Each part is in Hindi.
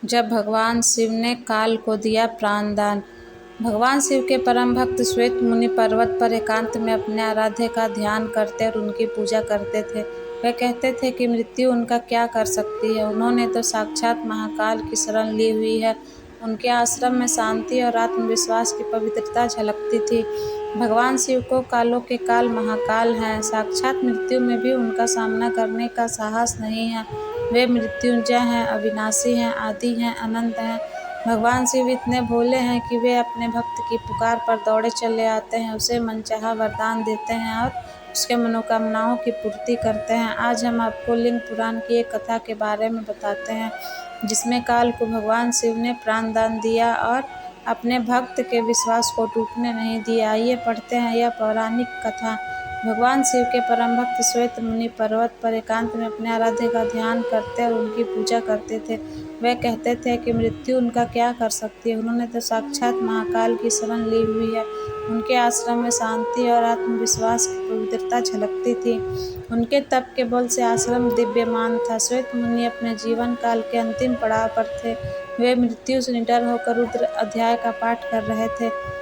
जब भगवान शिव ने काल को दिया प्राणदान। भगवान शिव के परम भक्त श्वेत मुनि पर्वत पर एकांत में अपने आराध्य का ध्यान करते और उनकी पूजा करते थे। वे कहते थे कि मृत्यु उनका क्या कर सकती है, उन्होंने तो साक्षात महाकाल की शरण ली हुई है। उनके आश्रम में शांति और आत्मविश्वास की पवित्रता झलकती थी। भगवान शिव को कालों के काल महाकाल हैं, साक्षात मृत्यु में भी उनका सामना करने का साहस नहीं है। वे मृत्युंजय हैं, अविनाशी हैं, आदि हैं, अनंत हैं। भगवान शिव इतने भोले हैं कि वे अपने भक्त की पुकार पर दौड़े चले आते हैं, उसे मनचाहा वरदान देते हैं और उसके मनोकामनाओं की पूर्ति करते हैं। आज हम आपको लिंग पुराण की एक कथा के बारे में बताते हैं, जिसमें काल को भगवान शिव ने प्राणदान दिया और अपने भक्त के विश्वास को टूटने नहीं दिया। आइए पढ़ते हैं यह पौराणिक कथा। भगवान शिव के परम भक्त श्वेत मुनि पर्वत पर एकांत में अपने आराध्य का ध्यान करते और उनकी पूजा करते थे। वे कहते थे कि मृत्यु उनका क्या कर सकती है, उन्होंने तो साक्षात महाकाल की शरण ली हुई है। उनके आश्रम में शांति और आत्मविश्वास की पवित्रता झलकती थी। उनके तप के बल से आश्रम दिव्यमान था। श्वेत मुनि अपने जीवन काल के अंतिम पड़ाव पर थे। वे मृत्यु से निडर होकर रुद्र अध्याय का पाठ कर रहे थे।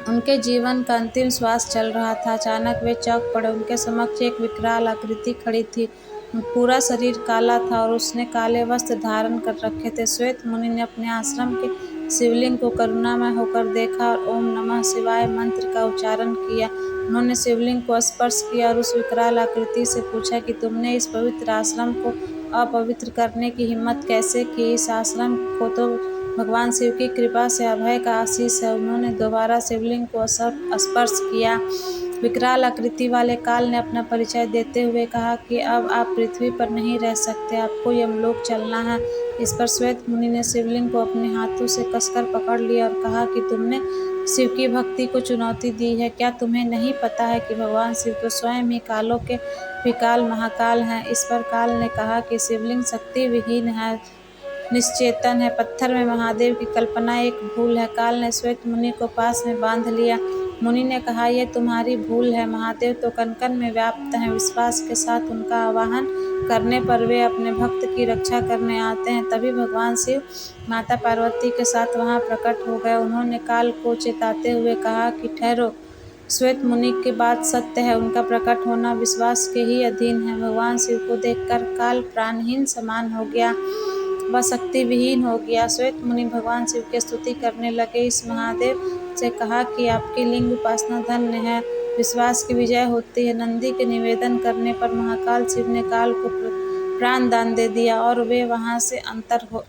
उनके जीवन का अंतिम श्वास चल रहा था। अचानक वे चौंक पड़े। उनके समक्ष एक विकराल आकृति खड़ी थी। पूरा शरीर काला था और उसने काले वस्त्र धारण कर रखे थे। श्वेत मुनि ने अपने आश्रम के शिवलिंग को करुणामय होकर देखा और ओम नमः शिवाय मंत्र का उच्चारण किया। उन्होंने शिवलिंग को स्पर्श किया और उस विकराल आकृति से पूछा कि तुमने इस पवित्र आश्रम को अपवित्र करने की हिम्मत कैसे की? इस आश्रम को तो भगवान शिव की कृपा से अभय का आशीष है। उन्होंने दोबारा शिवलिंग को स्पर्श किया। विकराल आकृति वाले काल ने अपना परिचय देते हुए कहा कि अब आप पृथ्वी पर नहीं रह सकते, आपको यमलोक चलना है। इस पर श्वेत मुनि ने शिवलिंग को अपने हाथों से कसकर पकड़ लिया और कहा कि तुमने शिव की भक्ति को चुनौती दी है। क्या तुम्हें नहीं पता है कि भगवान शिव तो स्वयं ही कालों के विकाल महाकाल हैं? इस पर काल ने कहा कि शिवलिंग शक्ति विहीन है, निश्चेतन है, पत्थर में महादेव की कल्पना एक भूल है। काल ने श्वेत मुनि को पास में बांध लिया। मुनि ने कहा, यह तुम्हारी भूल है, महादेव तो कण-कण में व्याप्त हैं। विश्वास के साथ उनका आवाहन करने पर वे अपने भक्त की रक्षा करने आते हैं। तभी भगवान शिव माता पार्वती के साथ वहां प्रकट हो गए। उन्होंने काल को चेताते हुए कहा कि ठहरो, श्वेत मुनि की बात सत्य है, उनका प्रकट होना विश्वास के ही अधीन है। भगवान शिव को देखकर काल प्राणहीन समान हो गया, वह शक्ति विहीन हो गया। श्वेत मुनि भगवान शिव की स्तुति करने लगे। इस महादेव से कहा कि आपकी लिंग उपासना धन्य है, विश्वास की विजय होती है। नंदी के निवेदन करने पर महाकाल शिव ने काल को प्राण दान दे दिया और वे वहां से अंतर हो